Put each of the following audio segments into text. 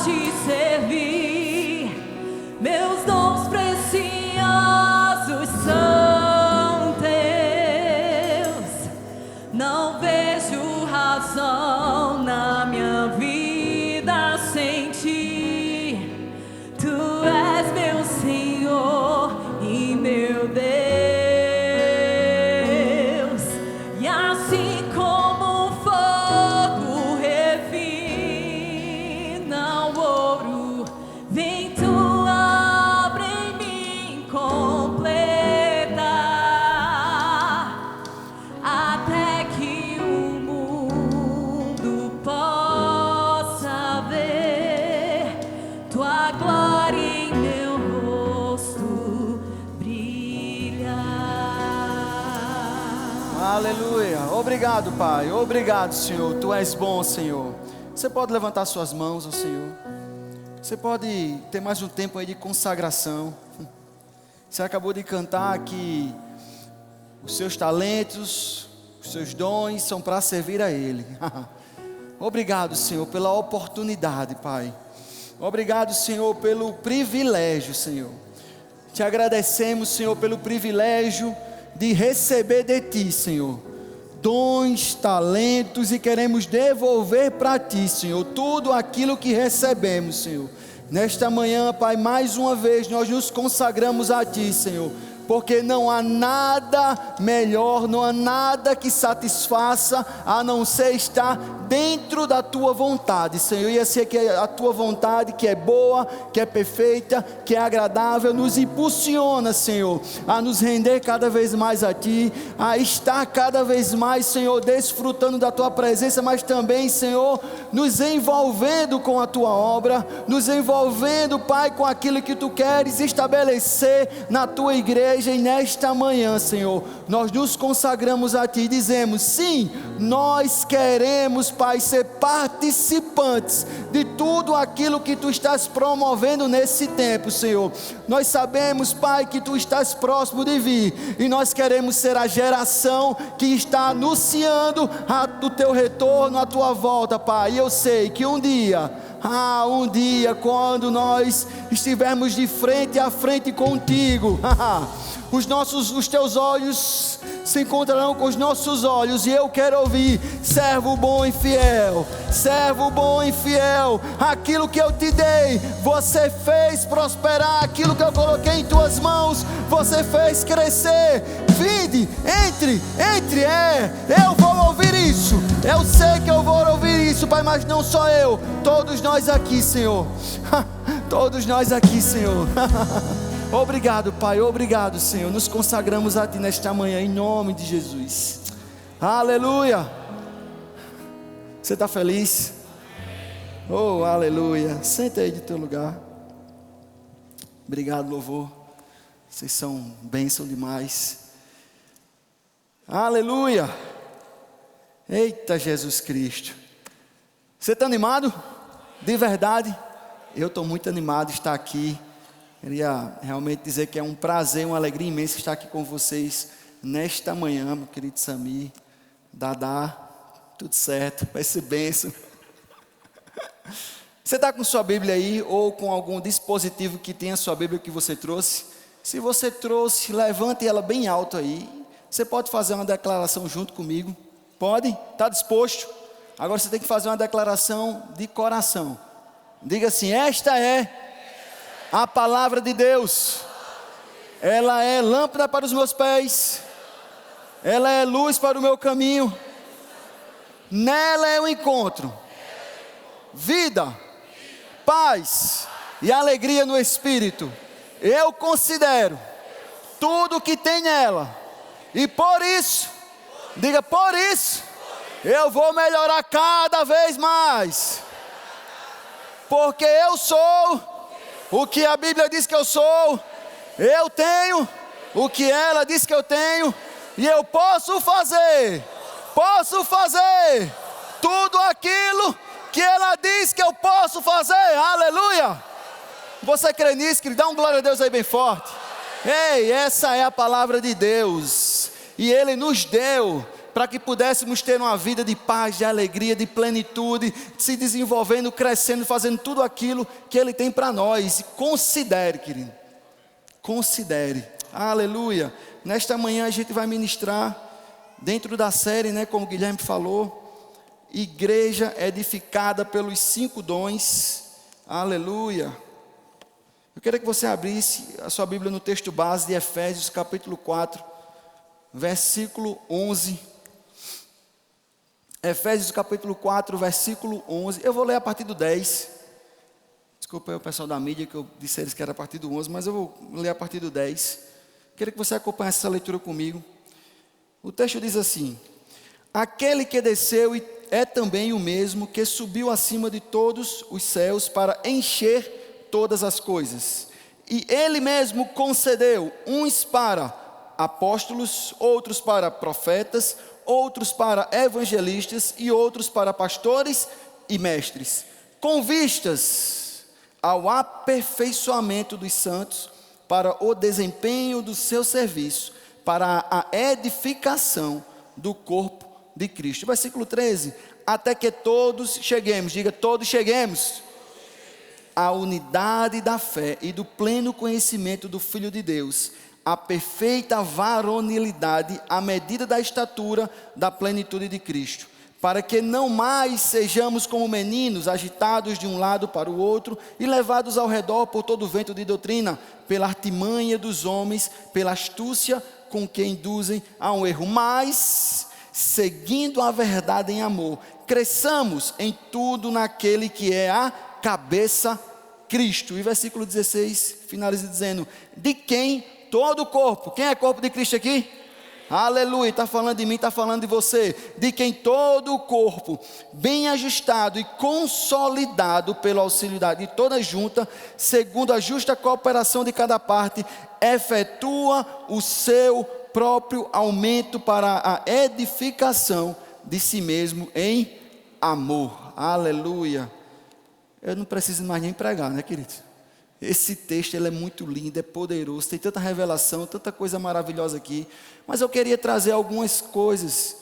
te servir. Meus dons preciosos são teus. Não vejo razão na minha vida sem ti. Tu és meu Senhor e meu Deus. E assim como o fogo refina o ouro, vem tua obra em mim completa, até que o mundo possa ver tua glória em meu rosto brilhar. Aleluia. Obrigado, Pai. Obrigado, Senhor. Tu és bom, Senhor. Você pode levantar suas mãos ao Senhor. Você pode ter mais um tempo aí de consagração. Você acabou de cantar que os seus talentos, os seus dons são para servir a Ele. Obrigado, Senhor, pela oportunidade, Pai. Obrigado, Senhor, pelo privilégio, Senhor. Te agradecemos, Senhor, pelo privilégio de receber de Ti, Senhor, dons, talentos, e queremos devolver para Ti, Senhor, tudo aquilo que recebemos, Senhor. Nesta manhã, Pai, mais uma vez nós nos consagramos a Ti, Senhor, porque não há nada melhor, não há nada que satisfaça a não ser estar dentro da Tua vontade, Senhor. E assim é que a Tua vontade, que é boa, que é perfeita, que é agradável, nos impulsiona, Senhor, a nos render cada vez mais a Ti, a estar cada vez mais, Senhor, desfrutando da Tua presença, mas também, Senhor, nos envolvendo com a Tua obra, nos envolvendo, Pai, com aquilo que Tu queres estabelecer na Tua igreja. E nesta manhã, Senhor, nós nos consagramos a Ti e dizemos: sim, nós queremos, Pai, ser participantes de tudo aquilo que Tu estás promovendo nesse tempo, Senhor. Nós sabemos, Pai, que Tu estás próximo de vir, e nós queremos ser a geração que está anunciando o Teu retorno, a Tua volta, Pai. E eu sei que um dia, quando nós estivermos de frente a frente contigo, os Teus olhos se encontrarão com os nossos olhos, e eu quero ouvir: servo bom e fiel, servo bom e fiel, aquilo que eu te dei, você fez prosperar, aquilo que eu coloquei em tuas mãos, você fez crescer. Vinde, entre, eu vou ouvir isso, eu sei que eu vou ouvir isso, Pai, mas não só eu, todos nós aqui, Senhor, todos nós aqui, Senhor. Obrigado, Pai, obrigado, Senhor. Nos consagramos a Ti nesta manhã, em nome de Jesus. Aleluia. Você está feliz? Oh, aleluia. Senta aí de teu lugar. Obrigado, louvor. Vocês são bênção demais. Aleluia. Eita, Jesus Cristo. Você está animado? De verdade? Eu estou muito animado de estar aqui. Queria realmente dizer que é um prazer, uma alegria imensa estar aqui com vocês nesta manhã, meu querido Samir, Dadá, tudo certo, vai ser bênção. Você está com sua Bíblia aí, ou com algum dispositivo que tenha sua Bíblia que você trouxe? Se você trouxe, levante ela bem alto aí. Você pode fazer uma declaração junto comigo? Pode? Está disposto? Agora você tem que fazer uma declaração de coração. Diga assim: esta é a palavra de Deus. Ela é lâmpada para os meus pés, ela é luz para o meu caminho. Nela eu encontro vida, paz e alegria no Espírito. Eu considero tudo que tem nela, e por isso, diga, por isso, eu vou melhorar cada vez mais, porque eu sou o que a Bíblia diz que eu sou, eu tenho o que ela diz que eu tenho, e eu posso fazer tudo aquilo que ela diz que eu posso fazer. Aleluia. Você crê nisso, querido? Dá um glória a Deus aí bem forte. Ei, essa é a palavra de Deus, e Ele nos deu para que pudéssemos ter uma vida de paz, de alegria, de plenitude, se desenvolvendo, crescendo, fazendo tudo aquilo que Ele tem para nós. E considere, querido, considere, aleluia. Nesta manhã a gente vai ministrar, dentro da série, né, como o Guilherme falou, igreja edificada pelos 5 dons, aleluia. Eu queria que você abrisse a sua Bíblia no texto base de Efésios capítulo 4, versículo 11. Efésios capítulo 4, versículo 11. Eu vou ler a partir do 10. Desculpa aí o pessoal da mídia que eu disse a eles que era a partir do 11, mas eu vou ler a partir do 10. Queria que você acompanhasse essa leitura comigo. O texto diz assim: aquele que desceu é também o mesmo que subiu acima de todos os céus para encher todas as coisas. E Ele mesmo concedeu uns para apóstolos, outros para profetas, outros para evangelistas e outros para pastores e mestres, com vistas ao aperfeiçoamento dos santos, para o desempenho do seu serviço, para a edificação do corpo de Cristo. Versículo 13: até que todos cheguemos, diga todos cheguemos, a unidade da fé e do pleno conhecimento do Filho de Deus, a perfeita varonilidade, à medida da estatura da plenitude de Cristo, para que não mais sejamos como meninos, agitados de um lado para o outro e levados ao redor por todo o vento de doutrina, pela artimanha dos homens, pela astúcia com que induzem a um erro, mas, seguindo a verdade em amor, cresçamos em tudo naquele que é a cabeça, Cristo. E versículo 16 finaliza dizendo: de quem todo o corpo, quem é corpo de Cristo aqui? Aleluia, está falando de mim, está falando de você. De quem todo o corpo, bem ajustado e consolidado pelo auxílio de toda junta, segundo a justa cooperação de cada parte, efetua o seu próprio aumento para a edificação de si mesmo em amor. Aleluia. Eu não preciso mais nem pregar, né, queridos? Esse texto ele é muito lindo, é poderoso, tem tanta revelação, tanta coisa maravilhosa aqui. Mas eu queria trazer algumas coisas,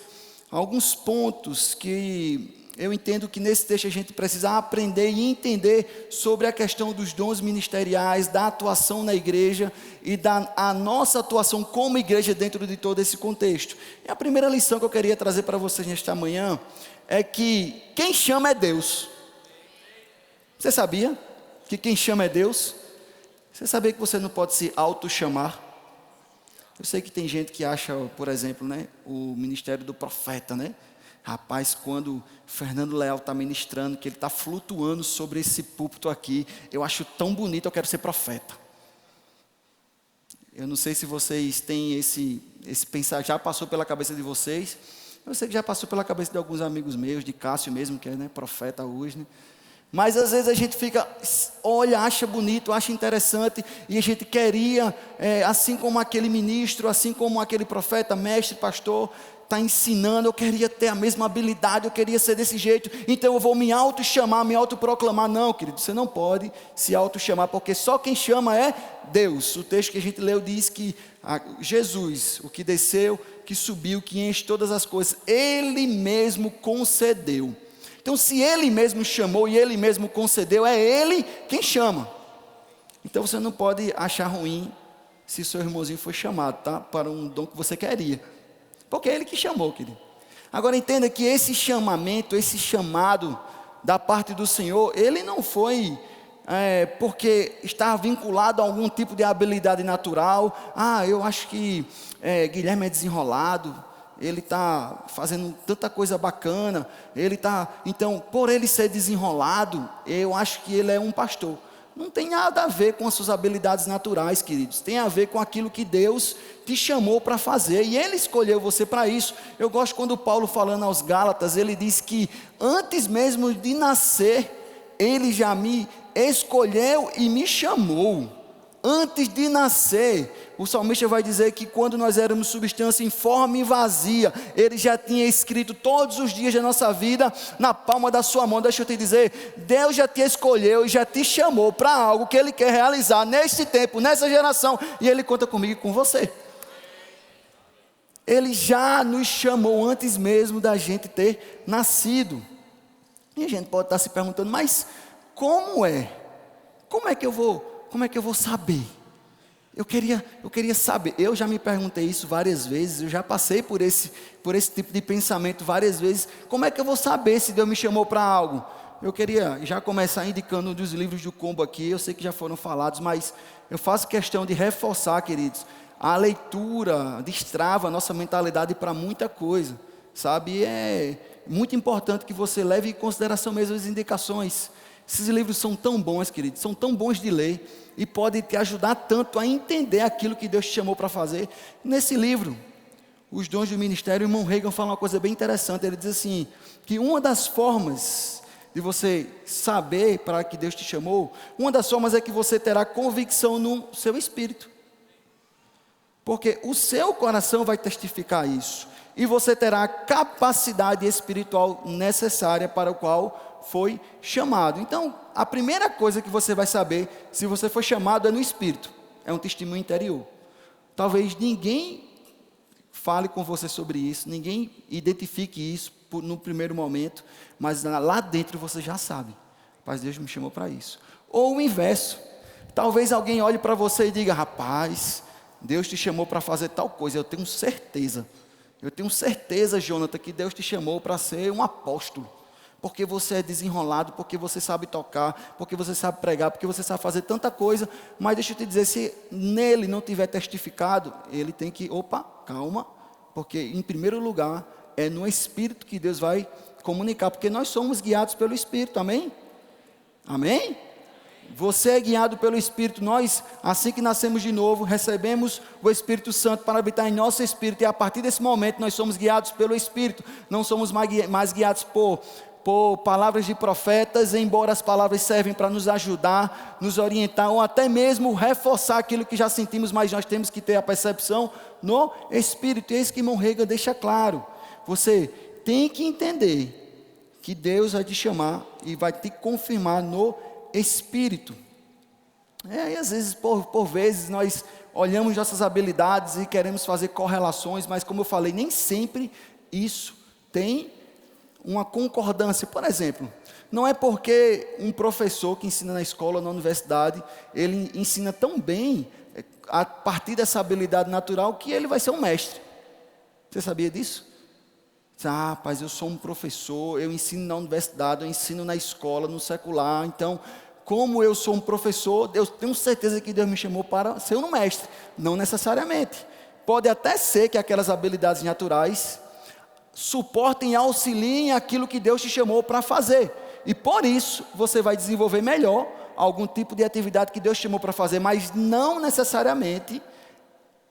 alguns pontos que eu entendo que nesse texto a gente precisa aprender e entender sobre a questão dos dons ministeriais, da atuação na igreja e a nossa atuação como igreja dentro de todo esse contexto. E a primeira lição que eu queria trazer para vocês nesta manhã é que quem chama é Deus. Você sabia que quem chama é Deus? Você sabia que você não pode se auto-chamar? Eu sei que tem gente que acha, por exemplo, né, o ministério do profeta, né? Rapaz, quando Fernando Leal está ministrando, que ele está flutuando sobre esse púlpito aqui, eu acho tão bonito, eu quero ser profeta. Eu não sei se vocês têm esse pensar, já passou pela cabeça de vocês. Eu sei que já passou pela cabeça de alguns amigos meus, de Cássio mesmo, que é, né, profeta hoje, né? Mas às vezes a gente fica, olha, acha bonito, acha interessante, e a gente queria, assim como aquele ministro, assim como aquele profeta, mestre, pastor, está ensinando, eu queria ter a mesma habilidade, eu queria ser desse jeito, então eu vou me auto-chamar, me auto-proclamar. Não, querido, você não pode se auto-chamar, porque só quem chama é Deus. O texto que a gente leu diz que Jesus, o que desceu, que subiu, que enche todas as coisas, Ele mesmo concedeu. Então, se Ele mesmo chamou e Ele mesmo concedeu, é Ele quem chama. Então, você não pode achar ruim se seu irmãozinho foi chamado, tá? Para um dom que você queria. Porque é Ele que chamou, querido. Agora, entenda que esse chamamento, esse chamado da parte do Senhor, Ele não foi porque estava vinculado a algum tipo de habilidade natural. Eu acho que Guilherme é desenrolado. Ele está fazendo tanta coisa bacana, então, por ele ser desenrolado, eu acho que ele é um pastor. Não tem nada a ver com as suas habilidades naturais, queridos, tem a ver com aquilo que Deus te chamou para fazer, e Ele escolheu você para isso. Eu gosto quando Paulo, falando aos Gálatas, ele diz que antes mesmo de nascer, Ele já me escolheu e me chamou. Antes de nascer, o salmista vai dizer que quando nós éramos substância informe e vazia, Ele já tinha escrito todos os dias da nossa vida na palma da sua mão. Deixa eu te dizer, Deus já te escolheu e já te chamou para algo que Ele quer realizar neste tempo, nessa geração, e Ele conta comigo e com você. Ele já nos chamou antes mesmo da gente ter nascido. E a gente pode estar se perguntando, mas como é? Como é que eu vou saber? Eu queria saber. Eu já me perguntei isso várias vezes, eu já passei por esse tipo de pensamento várias vezes. Como é que eu vou saber se Deus me chamou para algo? Eu queria já começar indicando um dos livros do Combo aqui, eu sei que já foram falados, mas eu faço questão de reforçar, queridos, a leitura destrava a nossa mentalidade para muita coisa, sabe? É muito importante que você leve em consideração mesmo as indicações. Esses livros são tão bons, queridos, são tão bons de ler e podem te ajudar tanto a entender aquilo que Deus te chamou para fazer. Nesse livro, Os Dons do Ministério, o irmão Reagan fala uma coisa bem interessante. Ele diz assim, que uma das formas de você saber para que Deus te chamou, uma das formas é que você terá convicção no seu espírito. Porque o seu coração vai testificar isso. E você terá a capacidade espiritual necessária para o qual foi chamado. Então, a primeira coisa que você vai saber se você foi chamado é no espírito. É um testemunho interior. Talvez ninguém fale com você sobre isso, ninguém identifique isso no primeiro momento, mas lá dentro você já sabe. Mas Deus me chamou para isso. Ou o inverso. Talvez alguém olhe para você e diga, rapaz, Deus te chamou para fazer tal coisa. Eu tenho certeza, Jonathan, que Deus te chamou para ser um apóstolo. Porque você é desenrolado, porque você sabe tocar, porque você sabe pregar, porque você sabe fazer tanta coisa. Mas deixa eu te dizer, se nele não tiver testificado, ele tem que, calma. Porque em primeiro lugar, é no Espírito que Deus vai comunicar. Porque nós somos guiados pelo Espírito, amém? Amém? Você é guiado pelo Espírito. Nós, assim que nascemos de novo, recebemos o Espírito Santo para habitar em nosso espírito. E a partir desse momento nós somos guiados pelo Espírito. Não somos mais guiados por palavras de profetas, embora as palavras servem para nos ajudar, nos orientar, ou até mesmo reforçar aquilo que já sentimos, mas nós temos que ter a percepção no Espírito. E é isso que irmão Reagan deixa claro. Você tem que entender que Deus vai te chamar e vai te confirmar no Espírito. E às vezes, por vezes, nós olhamos nossas habilidades e queremos fazer correlações, mas como eu falei, nem sempre isso tem uma concordância. Por exemplo, não é porque um professor que ensina na escola, na universidade, ele ensina tão bem, a partir dessa habilidade natural, que ele vai ser um mestre. Você sabia disso? Rapaz, eu sou um professor, eu ensino na universidade, eu ensino na escola, no secular, então, como eu sou um professor, eu tenho certeza que Deus me chamou para ser um mestre. Não necessariamente. Pode até ser que aquelas habilidades naturais suportem e auxiliem aquilo que Deus te chamou para fazer. E por isso, você vai desenvolver melhor algum tipo de atividade que Deus te chamou para fazer, mas não necessariamente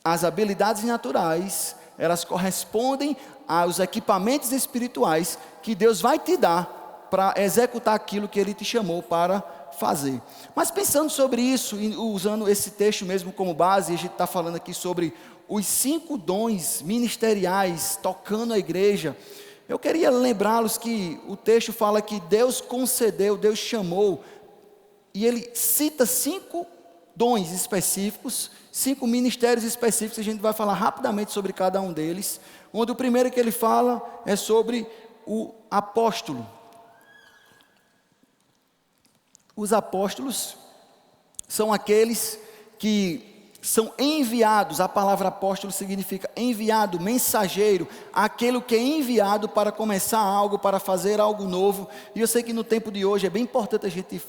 as habilidades naturais, elas correspondem aos equipamentos espirituais que Deus vai te dar para executar aquilo que Ele te chamou para fazer. Mas pensando sobre isso, e usando esse texto mesmo como base, a gente está falando aqui sobre os 5 dons ministeriais tocando a igreja. Eu queria lembrá-los que o texto fala que Deus concedeu, Deus chamou, e ele cita 5 dons específicos, 5 ministérios específicos. A gente vai falar rapidamente sobre cada um deles, onde o primeiro que ele fala é sobre o apóstolo. Os apóstolos são aqueles que são enviados. A palavra apóstolo significa enviado, mensageiro, aquele que é enviado para começar algo, para fazer algo novo. E eu sei que no tempo de hoje é bem importante a gente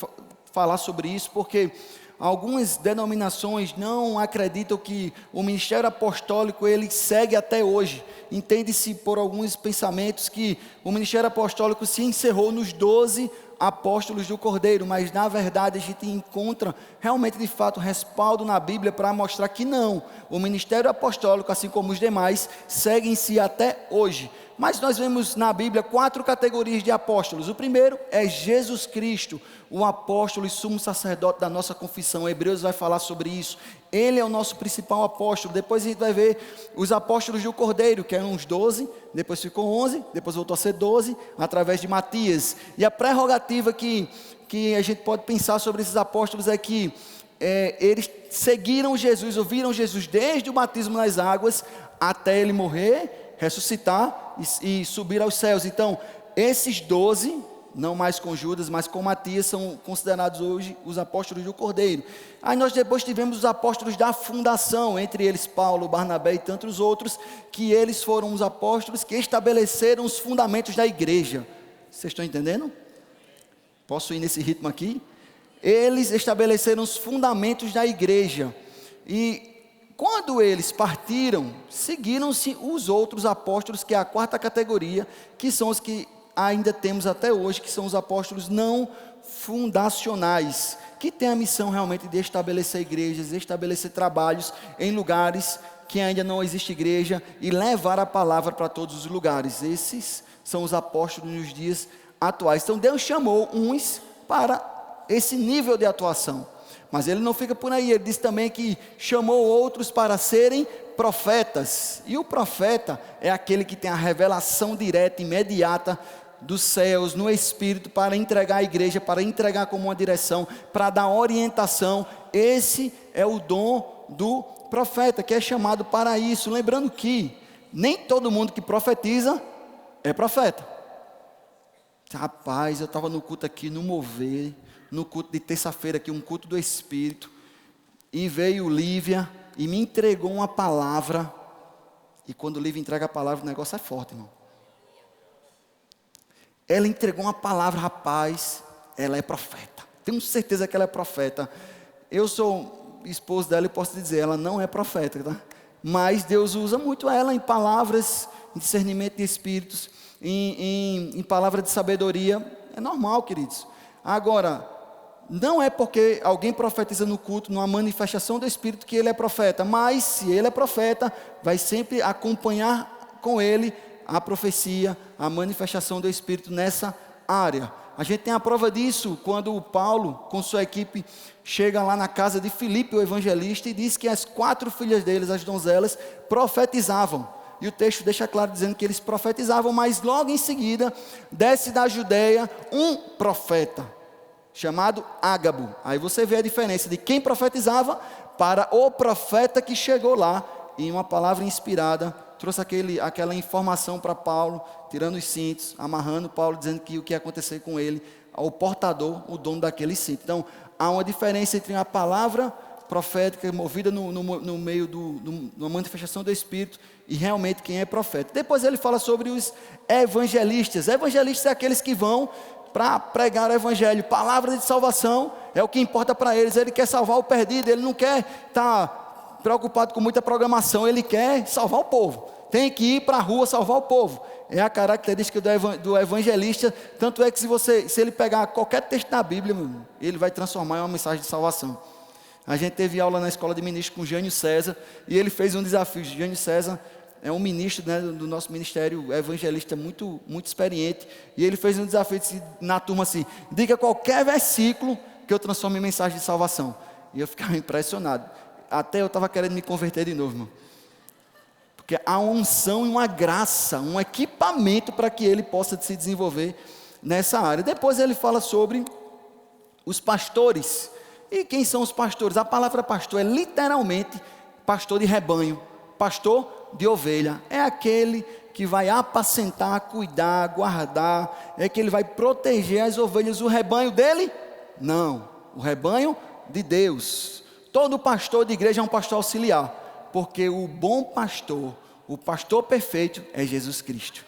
falar sobre isso, porque algumas denominações não acreditam que o ministério apostólico ele segue até hoje. Entende-se por alguns pensamentos que o ministério apostólico se encerrou nos 12 apóstolos do Cordeiro, mas na verdade a gente encontra realmente de fato respaldo na Bíblia para mostrar que não, o ministério apostólico, assim como os demais, segue-se até hoje. Mas nós vemos na Bíblia 4 categorias de apóstolos. O primeiro é Jesus Cristo, o apóstolo e sumo sacerdote da nossa confissão. Hebreus vai falar sobre isso. Ele é o nosso principal apóstolo. Depois a gente vai ver os apóstolos do Cordeiro, que eram uns 12, depois ficou 11, depois voltou a ser 12, através de Matias. E a prerrogativa que a gente pode pensar sobre esses apóstolos é que eles seguiram Jesus, ouviram Jesus desde o batismo nas águas até ele morrer, ressuscitar e subir aos céus. Então, esses 12, não mais com Judas, mas com Matias, são considerados hoje os apóstolos do Cordeiro. Aí nós depois tivemos os apóstolos da fundação, entre eles Paulo, Barnabé e tantos outros, que eles foram os apóstolos que estabeleceram os fundamentos da igreja. Vocês estão entendendo? Posso ir nesse ritmo aqui? Eles estabeleceram os fundamentos da igreja. E quando eles partiram, seguiram-se os outros apóstolos, que é a quarta categoria, que são os que ainda temos até hoje, que são os apóstolos não fundacionais, que têm a missão realmente de estabelecer igrejas, estabelecer trabalhos em lugares que ainda não existe igreja e levar a palavra para todos os lugares. Esses são os apóstolos nos dias atuais. Então Deus chamou uns para esse nível de atuação, mas ele não fica por aí. Ele diz também que chamou outros para serem profetas, e o profeta é aquele que tem a revelação direta, imediata dos céus, no Espírito, para entregar à igreja, para entregar como uma direção, para dar orientação. Esse é o dom do profeta, que é chamado para isso. Lembrando que nem todo mundo que profetiza é profeta. Rapaz, eu estava no culto aqui, no Mover, no culto de terça-feira aqui, um culto do Espírito, e veio Lívia e me entregou uma palavra. E quando Lívia entrega a palavra, o negócio é forte, irmão. Ela entregou uma palavra, rapaz, ela é profeta. Tenho certeza que ela é profeta. Eu sou esposo dela e posso dizer, ela não é profeta, tá? Mas Deus usa muito ela em palavras, em discernimento de espíritos, em palavra de sabedoria. É normal, queridos. Agora, não é porque alguém profetiza no culto, numa manifestação do Espírito, que ele é profeta. Mas se ele é profeta, vai sempre acompanhar com ele a profecia, a manifestação do Espírito nessa área. A gente tem a prova disso quando o Paulo, com sua equipe, chega lá na casa de Filipe, o evangelista, e diz que as 4 filhas deles, as donzelas, profetizavam. E o texto deixa claro dizendo que eles profetizavam, mas logo em seguida, desce da Judeia um profeta, chamado Ágabo. Aí você vê a diferença de quem profetizava para o profeta que chegou lá, e uma palavra inspirada, trouxe aquela informação para Paulo, tirando os cintos, amarrando Paulo, dizendo que o que ia acontecer com ele, ao portador, o dono daquele cinto. Então, há uma diferença entre a palavra profética, movida no meio de uma manifestação do Espírito, e realmente quem é profeta. Depois ele fala sobre os evangelistas. Evangelistas é aqueles que vão para pregar o evangelho. Palavra de salvação é o que importa para eles. Ele quer salvar o perdido, ele não quer estar preocupado com muita programação, ele quer salvar o povo. Tem que ir para a rua salvar o povo. É a característica do evangelista. Tanto é que se ele pegar qualquer texto da Bíblia, ele vai transformar em uma mensagem de salvação. A gente teve aula na escola de ministro com Jânio César, e ele fez um desafio. Jânio César é um ministro, né, do nosso ministério, evangelista muito, muito experiente, e ele fez um desafio na turma assim: diga qualquer versículo que eu transforme em mensagem de salvação. E eu ficava impressionado. Até eu estava querendo me converter de novo, irmão. Porque há uma unção e uma graça, um equipamento para que ele possa se desenvolver nessa área. Depois ele fala sobre os pastores. E quem são os pastores? A palavra pastor é literalmente pastor de rebanho, pastor de ovelha. É aquele que vai apacentar, cuidar, guardar, é que ele vai proteger as ovelhas. O rebanho dele? Não, o rebanho de Deus. Todo pastor de igreja é um pastor auxiliar, porque o bom pastor, o pastor perfeito é Jesus Cristo.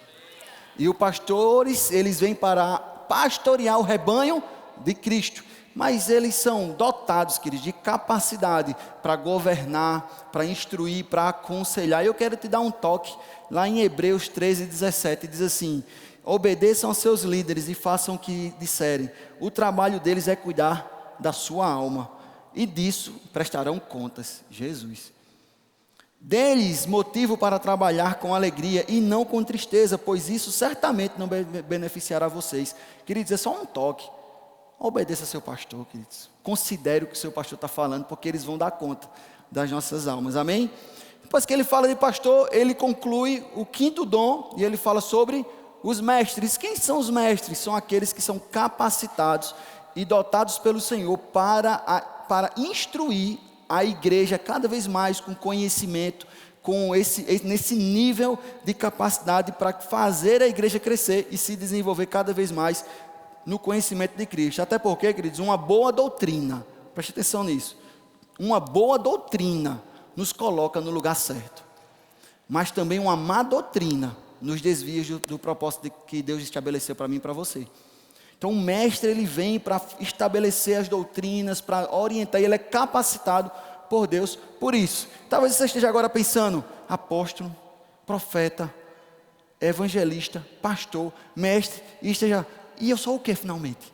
E os pastores, eles vêm para pastorear o rebanho de Cristo. Mas eles são dotados, queridos, de capacidade para governar, para instruir, para aconselhar. E eu quero te dar um toque, lá em Hebreus 13:17, diz assim: obedeçam aos seus líderes e façam o que disserem. O trabalho deles é cuidar da sua alma, e disso prestarão contas. Jesus. Deles motivo para trabalhar com alegria e não com tristeza, pois isso certamente não beneficiará vocês. Queridos, é só um toque. Obedeça ao seu pastor, queridos. Considere o que o seu pastor está falando, porque eles vão dar conta das nossas almas, amém? Depois que ele fala de pastor, ele conclui o 5º dom, e ele fala sobre os mestres. Quem são os mestres? São aqueles que são capacitados e dotados pelo Senhor para para instruir a igreja cada vez mais com conhecimento, nesse nível de capacidade para fazer a igreja crescer e se desenvolver cada vez mais no conhecimento de Cristo. Até porque, queridos, uma boa doutrina, preste atenção nisso, uma boa doutrina nos coloca no lugar certo, mas também uma má doutrina nos desvia do propósito que Deus estabeleceu para mim e para você. Então o mestre, ele vem para estabelecer as doutrinas, para orientar, e ele é capacitado por Deus por isso. Talvez você esteja agora pensando: apóstolo, profeta, evangelista, pastor, mestre, e eu sou o que finalmente?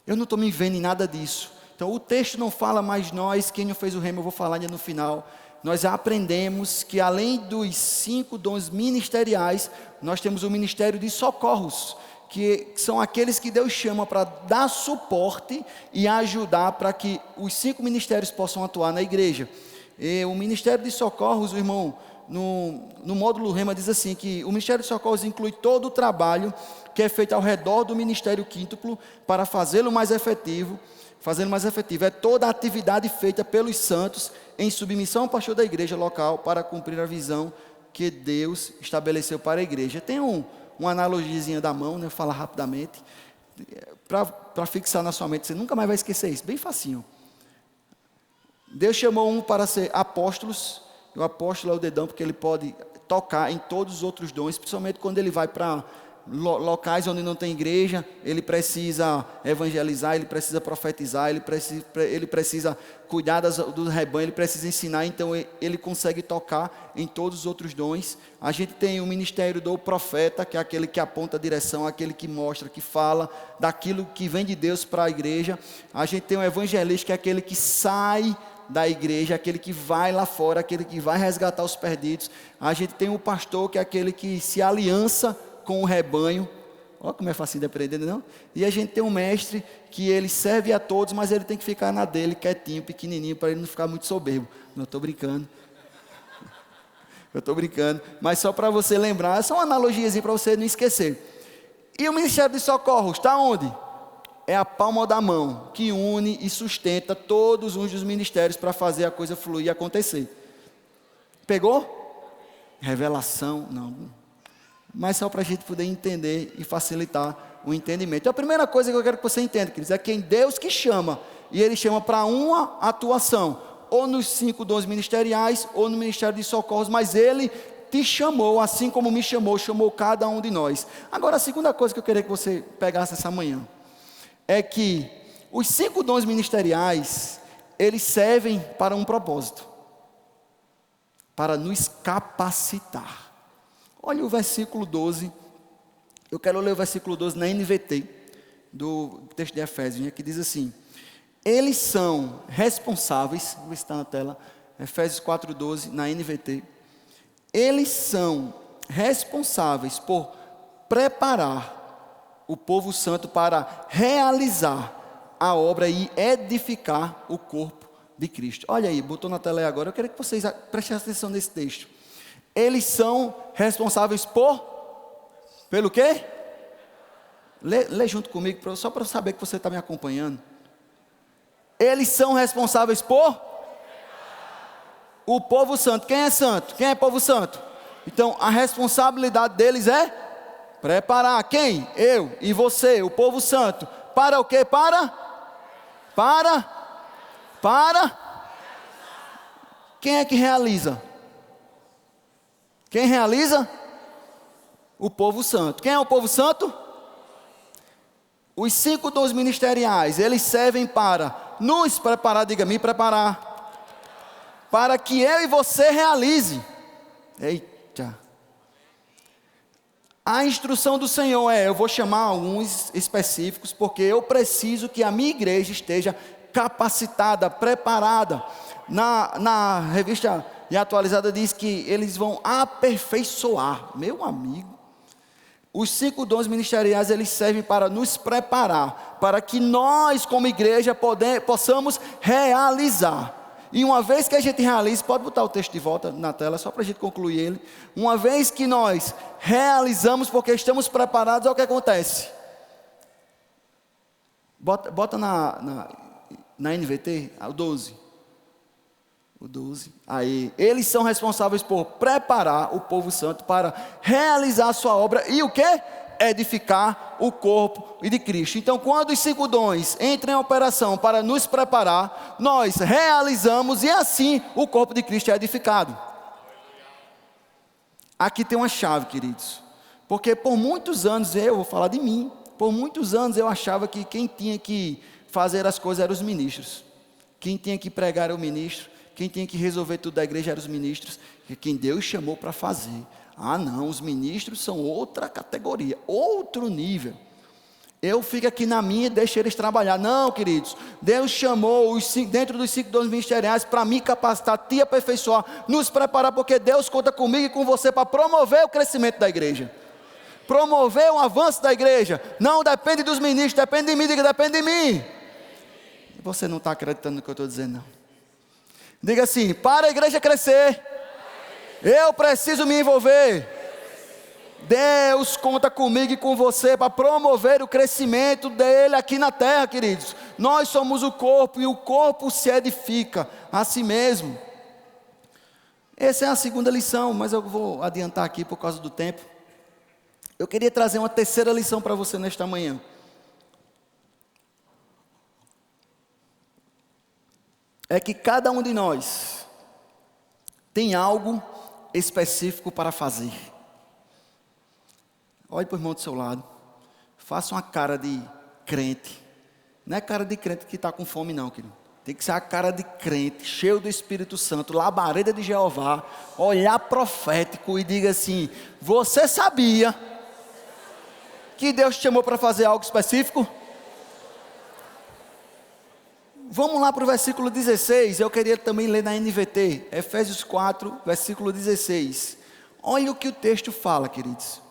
Eu não estou me vendo em nada disso. Então o texto não fala mais nós, quem não fez o rema, eu vou falar ainda no final. Nós aprendemos que além dos 5 dons ministeriais, nós temos o ministério de socorros, que são aqueles que Deus chama para dar suporte e ajudar para que os 5 ministérios possam atuar na igreja. E o ministério de socorros, o irmão, no módulo Rema diz assim, que o ministério de socorros inclui todo o trabalho que é feito ao redor do ministério quíntuplo para fazê-lo mais efetivo. É toda a atividade feita pelos santos em submissão ao pastor da igreja local para cumprir a visão que Deus estabeleceu para a igreja. Tem uma analogiazinha da mão, né? Vou falar rapidamente, para fixar na sua mente, você nunca mais vai esquecer isso, bem facinho. Deus chamou um para ser apóstolos, e o apóstolo é o dedão, porque ele pode tocar em todos os outros dons, principalmente quando ele vai para locais onde não tem igreja, ele precisa evangelizar, ele precisa profetizar, ele precisa cuidar do rebanho, ele precisa ensinar, então ele consegue tocar em todos os outros dons. A gente tem o ministério do profeta, que é aquele que aponta a direção, aquele que mostra, que fala daquilo que vem de Deus para a igreja. A gente tem o evangelista, que é aquele que sai da igreja, aquele que vai lá fora, aquele que vai resgatar os perdidos. A gente tem o pastor, que é aquele que se aliança com o rebanho. Olha como é fácil de aprender, não? E a gente tem um mestre que ele serve a todos, mas ele tem que ficar na dele, quietinho, pequenininho, para ele não ficar muito soberbo. Não, estou brincando. Eu estou brincando. Mas só para você lembrar, essa é uma analogiazinha para você não esquecer. E o ministério de socorros, está onde? É a palma da mão, que une e sustenta todos os ministérios para fazer a coisa fluir e acontecer. Pegou? Revelação, não. Mas só para a gente poder entender e facilitar o entendimento. Então, a primeira coisa que eu quero que você entenda, queridos, é quem Deus que chama, e Ele chama para uma atuação, ou nos 5 dons ministeriais, ou no ministério de socorros, mas Ele te chamou, assim como me chamou, chamou cada um de nós. Agora, a segunda coisa que eu queria que você pegasse essa manhã, é que os 5 dons ministeriais, eles servem para um propósito, para nos capacitar. Olha o versículo 12, eu quero ler o versículo 12 na NVT, do texto de Efésios, que diz assim: eles são responsáveis, vou ver se está na tela, Efésios 4,12, na NVT, eles são responsáveis por preparar o povo santo para realizar a obra e edificar o corpo de Cristo. Olha aí, botou na tela aí agora, eu quero que vocês prestem atenção nesse texto. Eles são responsáveis pelo quê? Lê junto comigo, só para eu saber que você está me acompanhando. Eles são responsáveis por o povo santo. Quem é santo? Quem é povo santo? Então, a responsabilidade deles é preparar. Quem? Eu e você, o povo santo. Para o quê? Para? Quem é que realiza? Quem realiza? O povo santo. Quem é o povo santo? Os 5 dons ministeriais, eles servem para nos preparar, diga, me preparar, para que eu e você realize. Eita. A instrução do Senhor eu vou chamar alguns específicos, porque eu preciso que a minha igreja esteja capacitada, preparada. Na revista E Atualizada diz que eles vão aperfeiçoar. Meu amigo, os 5 dons ministeriais, eles servem para nos preparar, para que nós como igreja possamos realizar. E uma vez que a gente realiza, pode botar o texto de volta na tela, só para a gente concluir ele. Uma vez que nós realizamos, porque estamos preparados, é o que acontece. Bota Na NVT, o 12. O 12. Aí, eles são responsáveis por preparar o povo santo para realizar a sua obra e o quê? Edificar o corpo de Cristo. Então, quando os 5 dons entram em operação para nos preparar, nós realizamos e assim o corpo de Cristo é edificado. Aqui tem uma chave, queridos, porque por muitos anos, eu vou falar de mim, por muitos anos eu achava que quem tinha que fazer as coisas eram os ministros, quem tinha que pregar era o ministro, quem tinha que resolver tudo da igreja eram os ministros, e quem Deus chamou para fazer. Ah não, os ministros são outra categoria, outro nível. Eu fico aqui na minha e deixo eles trabalhar. Não, queridos, Deus chamou dentro dos 5 dons ministeriais para me capacitar, te aperfeiçoar, nos preparar, porque Deus conta comigo e com você para promover o crescimento da igreja, promover o avanço da igreja. Não depende dos ministros, depende de mim, diga, depende de mim. Você não está acreditando no que eu estou dizendo, não. Diga assim, para a igreja crescer, eu preciso me envolver. Deus conta comigo e com você para promover o crescimento dele aqui na terra, queridos. Nós somos o corpo e o corpo se edifica a si mesmo. Essa é a segunda lição, mas eu vou adiantar aqui por causa do tempo. Eu queria trazer uma terceira lição para você nesta manhã. É que cada um de nós tem algo específico para fazer. Olhe para o irmão do seu lado, faça uma cara de crente. Não é cara de crente que está com fome não, querido. Tem que ser a cara de crente, cheio do Espírito Santo, labareda de Jeová, olhar profético e diga assim, você sabia que Deus te chamou para fazer algo específico? Vamos lá para o versículo 16, eu queria também ler na NVT, Efésios 4, versículo 16. Olha o que o texto fala, queridos.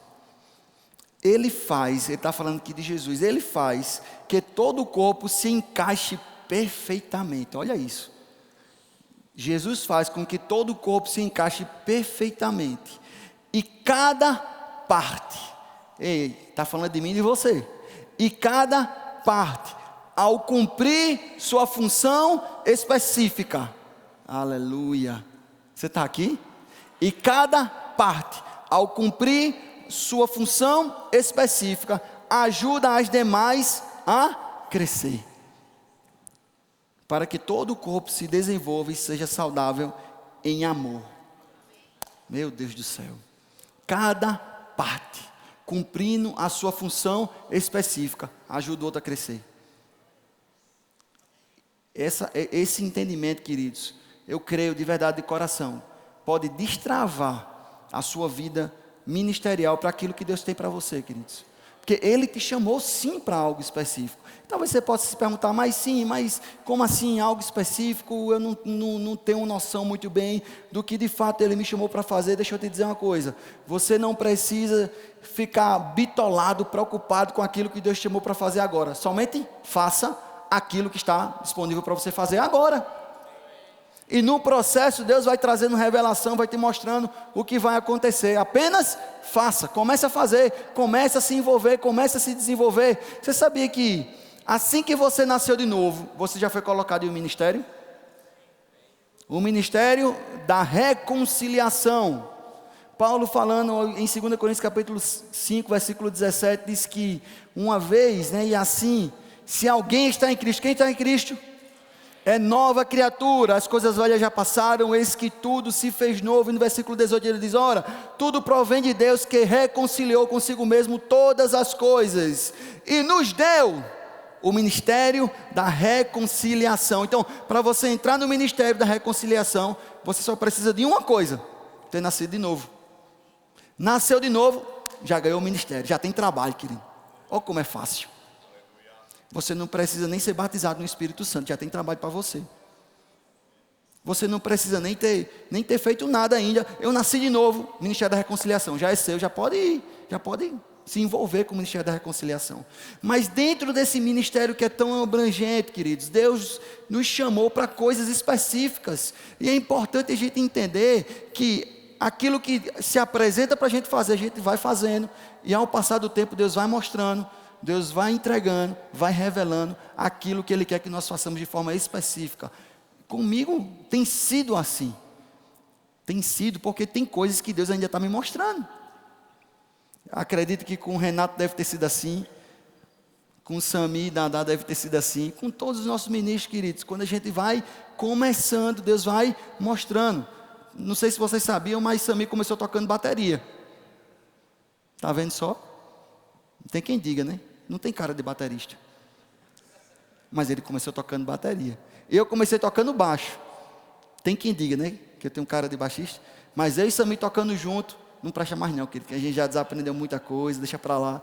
Ele está falando aqui de Jesus, ele faz que todo o corpo se encaixe perfeitamente, olha isso. Jesus faz com que todo o corpo se encaixe perfeitamente. E cada parte, está falando de mim e de você. E cada parte, ao cumprir sua função específica. Aleluia. Você está aqui? E cada parte, ao cumprir sua função específica, ajuda as demais a crescer, para que todo o corpo se desenvolva e seja saudável em amor. Meu Deus do céu, cada parte, cumprindo a sua função específica, ajuda o outro a crescer. Esse entendimento, queridos, eu creio de verdade, de coração, pode destravar a sua vida ministerial para aquilo que Deus tem para você, queridos. Porque Ele te chamou sim para algo específico. Talvez você possa se perguntar, mas como assim algo específico? Eu não tenho noção muito bem do que de fato Ele me chamou para fazer. Deixa eu te dizer uma coisa, você não precisa ficar bitolado, preocupado com aquilo que Deus te chamou para fazer agora. Somente faça aquilo que está disponível para você fazer agora. E no processo Deus vai trazendo revelação, vai te mostrando o que vai acontecer. Apenas faça, comece a fazer, comece a se envolver, comece a se desenvolver. Você sabia que assim que você nasceu de novo, você já foi colocado em um ministério? O ministério da reconciliação. Paulo falando em 2 Coríntios capítulo 5, versículo 17, diz que uma vez, e assim, se alguém está em Cristo, quem está em Cristo? É nova criatura, as coisas velhas já passaram, eis que tudo se fez novo. E no versículo 18 ele diz, ora, tudo provém de Deus que reconciliou consigo mesmo todas as coisas e nos deu o ministério da reconciliação. Então, para você entrar no ministério da reconciliação, você só precisa de uma coisa, ter nascido de novo. Nasceu de novo, já ganhou o ministério, já tem trabalho, querido. Olha como é fácil. Você não precisa nem ser batizado no Espírito Santo, já tem trabalho para você. Você não precisa nem ter feito nada ainda. Eu nasci de novo, Ministério da Reconciliação, já é seu, já pode se envolver com o Ministério da Reconciliação. Mas dentro desse ministério que é tão abrangente, queridos, Deus nos chamou para coisas específicas. E é importante a gente entender que aquilo que se apresenta para a gente fazer, a gente vai fazendo. E ao passar do tempo, Deus vai mostrando Deus vai entregando, vai revelando aquilo que Ele quer que nós façamos de forma específica. Comigo tem sido assim. Tem sido porque tem coisas que Deus ainda está me mostrando. Acredito que com o Renato deve ter sido assim. Com o Sami e Dadá deve ter sido assim. Com todos os nossos ministros queridos. Quando a gente vai começando, Deus vai mostrando. Não sei se vocês sabiam, mas Sami começou tocando bateria. Está vendo só? Não tem quem diga, né? Não tem cara de baterista. Mas ele começou tocando bateria. Eu comecei tocando baixo. Tem quem diga, né? Que eu tenho cara de baixista. Mas eu e Sami tocando junto, não presta mais não, querido, que a gente já desaprendeu muita coisa, deixa para lá.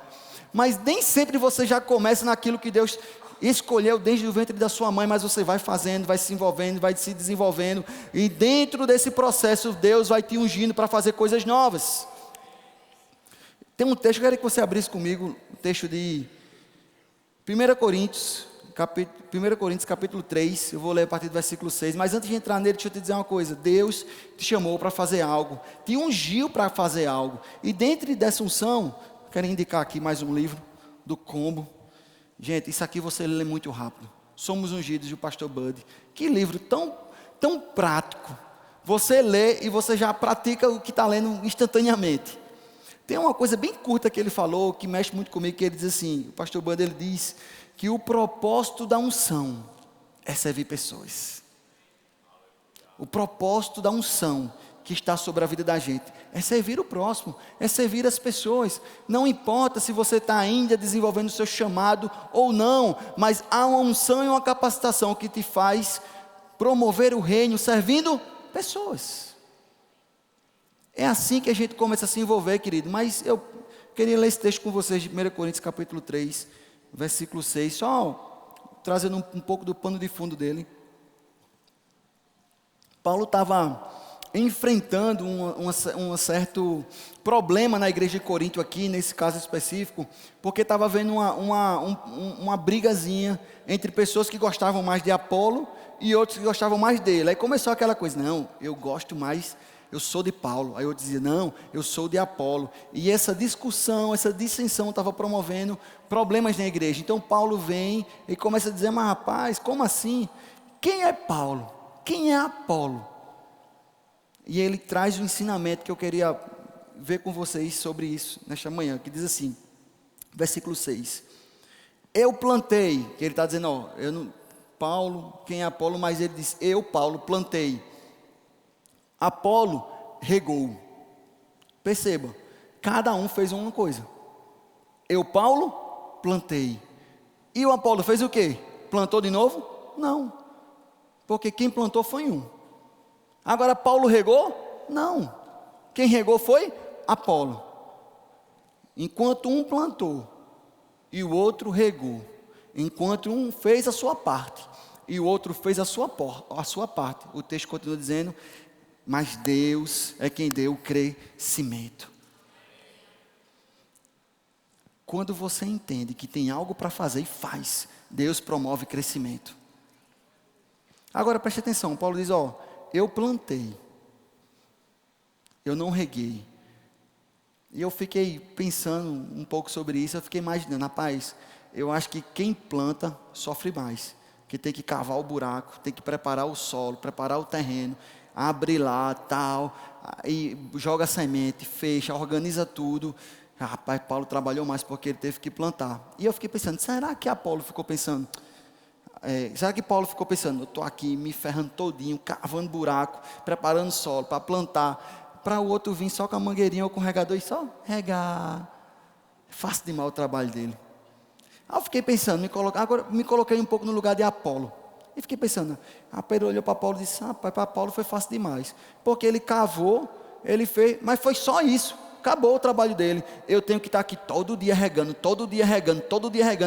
Mas nem sempre você já começa naquilo que Deus escolheu desde o ventre da sua mãe, mas você vai fazendo, vai se envolvendo, vai se desenvolvendo. E dentro desse processo, Deus vai te ungindo para fazer coisas novas. Tem um texto, eu queria que você abrisse comigo, o texto de 1 Coríntios, capítulo 3, eu vou ler a partir do versículo 6, mas antes de entrar nele, deixa eu te dizer uma coisa, Deus te chamou para fazer algo, te ungiu para fazer algo, e dentro dessa unção, quero indicar aqui mais um livro, do Combo, gente, isso aqui você lê muito rápido, Somos Ungidos, do pastor Bud, que livro tão prático, você lê e você já pratica o que está lendo instantaneamente. Tem uma coisa bem curta que ele falou, que mexe muito comigo, que ele diz assim, o pastor Bud, ele diz que o propósito da unção é servir pessoas. O propósito da unção que está sobre a vida da gente é servir o próximo, é servir as pessoas. Não importa se você está ainda desenvolvendo o seu chamado ou não, mas há uma unção e uma capacitação que te faz promover o reino servindo pessoas. É assim que a gente começa a se envolver, querido. Mas eu queria ler esse texto com vocês de 1 Coríntios capítulo 3, versículo 6, só trazendo um pouco do pano de fundo dele. Paulo estava enfrentando um certo problema na igreja de Corinto aqui, nesse caso específico, porque estava havendo uma brigazinha entre pessoas que gostavam mais de Apolo e outros que gostavam mais dele. Aí começou aquela coisa, não, eu gosto mais, eu sou de Paulo. Aí eu dizia, não, eu sou de Apolo. E essa discussão, essa dissensão estava promovendo problemas na igreja. Então Paulo vem e começa a dizer, mas rapaz, como assim? Quem é Paulo? Quem é Apolo? E ele traz um ensinamento que eu queria ver com vocês sobre isso nesta manhã, que diz assim, versículo 6. Eu plantei, que ele está dizendo, ó, eu não, Paulo, quem é Apolo? Mas ele diz, eu, Paulo, plantei. Apolo regou. Perceba, cada um fez uma coisa. Eu, Paulo, plantei. E o Apolo fez o quê? Plantou de novo? Não. Porque quem plantou foi um. Agora Paulo regou? Não. Quem regou foi Apolo. Enquanto um plantou e o outro regou. Enquanto um fez a sua parte e o outro fez a sua parte. O texto continua dizendo, mas Deus é quem deu o crescimento. Quando você entende que tem algo para fazer e faz, Deus promove crescimento. Agora preste atenção, Paulo diz, ó, eu plantei, eu não reguei. E eu fiquei pensando um pouco sobre isso, eu fiquei imaginando, rapaz, eu acho que quem planta sofre mais, que tem que cavar o buraco, tem que preparar o solo, preparar o terreno, abre lá, tal, e joga a semente, fecha, organiza tudo. Rapaz, Paulo trabalhou mais porque ele teve que plantar. E eu fiquei pensando, será que Apolo ficou pensando? Será que Paulo ficou pensando, eu estou aqui me ferrando todinho, cavando buraco, preparando solo para plantar, para o outro vir só com a mangueirinha ou com o regador e só regar. É fácil demais o trabalho dele. Aí eu fiquei pensando, agora me coloquei um pouco no lugar de Apolo. E fiquei pensando, Pedro olhou para Paulo e disse, rapaz, para Paulo foi fácil demais. Porque ele cavou, ele fez, mas foi só isso. Acabou o trabalho dele. Eu tenho que estar aqui todo dia regando,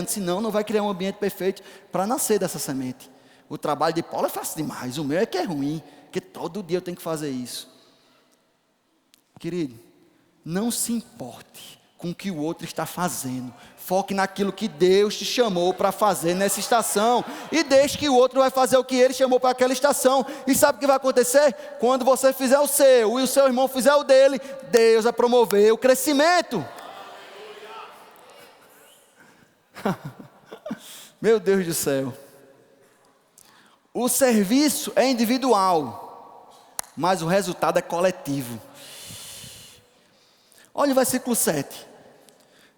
senão não vai criar um ambiente perfeito para nascer dessa semente. O trabalho de Paulo é fácil demais, o meu é que é ruim, porque todo dia eu tenho que fazer isso. Querido, não se importe com o que o outro está fazendo. Foque naquilo que Deus te chamou para fazer nessa estação. E deixe que o outro vai fazer o que ele chamou para aquela estação. E sabe o que vai acontecer? Quando você fizer o seu e o seu irmão fizer o dele, Deus vai promover o crescimento. Meu Deus do céu. O serviço é individual, mas o resultado é coletivo. Olha o versículo 7.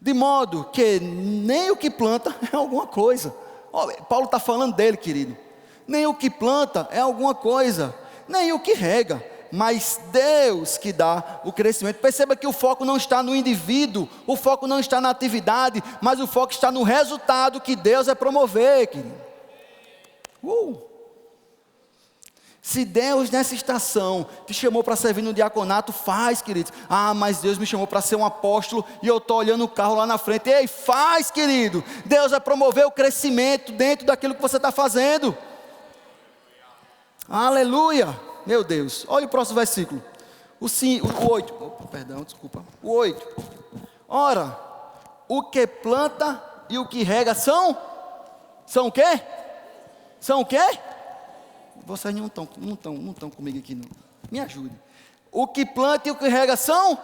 De modo que nem o que planta é alguma coisa. Olha, Paulo está falando dele, querido. Nem o que planta é alguma coisa, nem o que rega, mas Deus que dá o crescimento. Perceba que o foco não está no indivíduo, o foco não está na atividade, mas o foco está no resultado que Deus vai promover, querido. Se Deus nessa estação te chamou para servir no diaconato, faz, querido. Ah, mas Deus me chamou para ser um apóstolo e eu estou olhando o carro lá na frente. Ei, faz, querido. Deus vai promover o crescimento dentro daquilo que você está fazendo. Aleluia. Meu Deus. Olha o próximo versículo. O 8. Opa, perdão, desculpa. O 8. Ora, o que planta e o que rega são o quê? São o quê? Vocês não estão comigo aqui, não. Me ajude. O que planta e o que rega são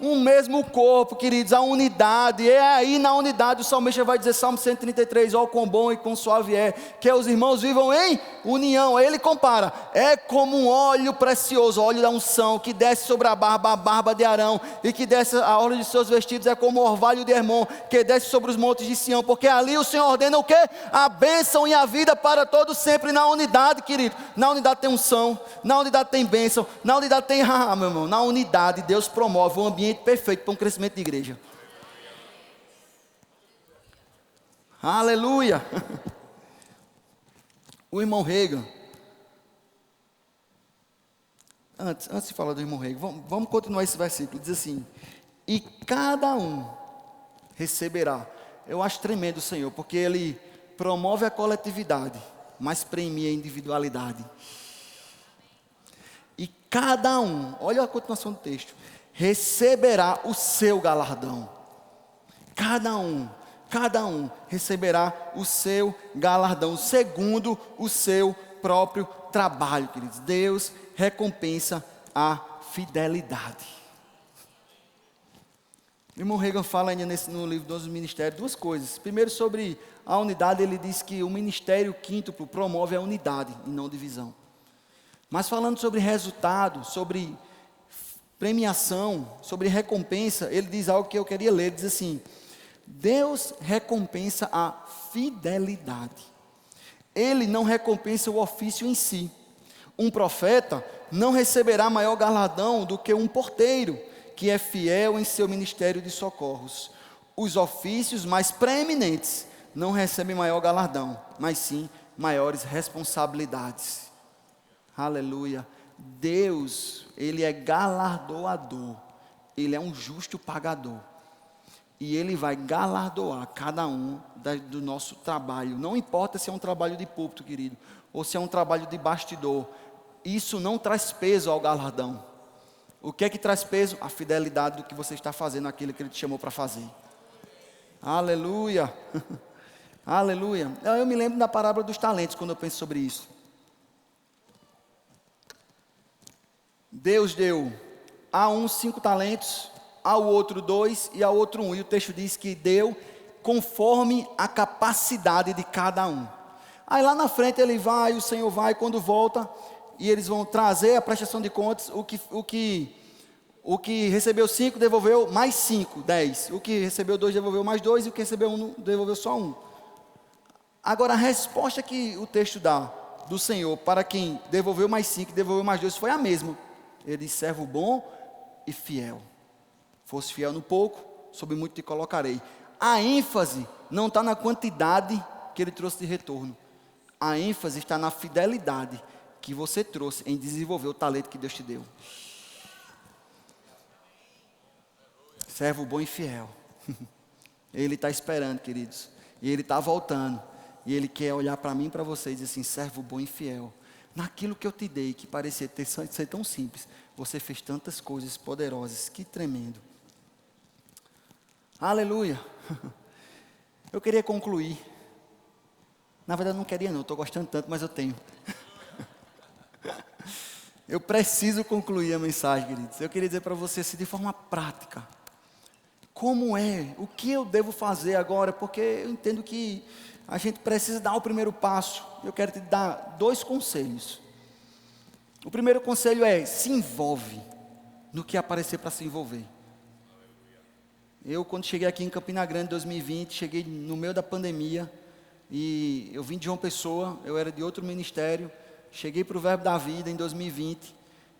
um mesmo corpo, queridos, a unidade. É aí na unidade, o salmista vai dizer, Salmo 133, ó quão bom e quão suave é, que os irmãos vivam em união. Aí ele compara, é como um óleo precioso, óleo da unção, que desce sobre a barba de Arão, e que desce a orla de seus vestidos, é como o orvalho de Hermon, que desce sobre os montes de Sião, porque ali o Senhor ordena o quê? A bênção e a vida para todos sempre, na unidade, querido. Na unidade tem unção, na unidade tem bênção, na unidade tem, meu irmão, na unidade Deus promove um ambiente perfeito para um crescimento de igreja. Aleluia. O irmão Reagan, antes de falar do irmão Reagan, vamos continuar esse versículo. Diz assim: e cada um receberá. Eu acho tremendo o Senhor, porque Ele promove a coletividade, mas premia a individualidade. E cada um, olha a continuação do texto, receberá o seu galardão. Cada um receberá o seu galardão, segundo o seu próprio trabalho, queridos. Deus recompensa a fidelidade. O irmão Reagan fala ainda no livro dos Ministérios duas coisas. Primeiro, sobre a unidade, ele diz que o ministério quíntuplo promove a unidade e não divisão. Mas falando sobre resultado, sobre premiação, sobre recompensa, ele diz algo que eu queria ler. Ele diz assim: Deus recompensa a fidelidade. Ele não recompensa o ofício em si. Um profeta não receberá maior galardão do que um porteiro, que é fiel em seu ministério de socorros. Os ofícios mais preeminentes não recebem maior galardão, mas sim maiores responsabilidades. Aleluia. Deus, Ele é galardoador, Ele é um justo pagador, e Ele vai galardoar cada um do nosso trabalho. Não importa se é um trabalho de púlpito, querido, ou se é um trabalho de bastidor, isso não traz peso ao galardão. O que é que traz peso? A fidelidade do que você está fazendo, aquilo que Ele te chamou para fazer. Aleluia. Aleluia. Eu me lembro da parábola dos talentos quando eu penso sobre isso. Deus deu a um 5 talentos, ao outro 2 e ao outro 1. E o texto diz que deu conforme a capacidade de cada um. Aí lá na frente ele vai, o Senhor vai, quando volta, e eles vão trazer a prestação de contas. O que recebeu 5 devolveu mais 5, 10. O que recebeu 2 devolveu mais 2, e o que recebeu 1 devolveu só 1. Agora a resposta que o texto dá do Senhor para quem devolveu mais 5 e devolveu mais 2 foi a mesma. Ele diz: servo bom e fiel. Fosse fiel no pouco, sobre muito te colocarei. A ênfase não está na quantidade que ele trouxe de retorno. A ênfase está na fidelidade que você trouxe em desenvolver o talento que Deus te deu. Servo bom e fiel. Ele está esperando, queridos. E Ele está voltando. E Ele quer olhar para mim e para você e dizer assim: servo bom e fiel. Naquilo que eu te dei, que parecia ser tão simples, você fez tantas coisas poderosas. Que tremendo. Aleluia. Eu queria concluir. Na verdade não queria não, estou gostando tanto, mas eu tenho. Eu preciso concluir a mensagem, queridos. Eu queria dizer para você assim, de forma prática. Como é? O que eu devo fazer agora? Porque eu entendo que a gente precisa dar o primeiro passo. Eu quero te dar 2 conselhos. O primeiro conselho é: se envolve no que aparecer para se envolver. Eu, quando cheguei aqui em Campina Grande em 2020, cheguei no meio da pandemia, e eu vim de João Pessoa, eu era de outro ministério, cheguei para o Verbo da Vida em 2020,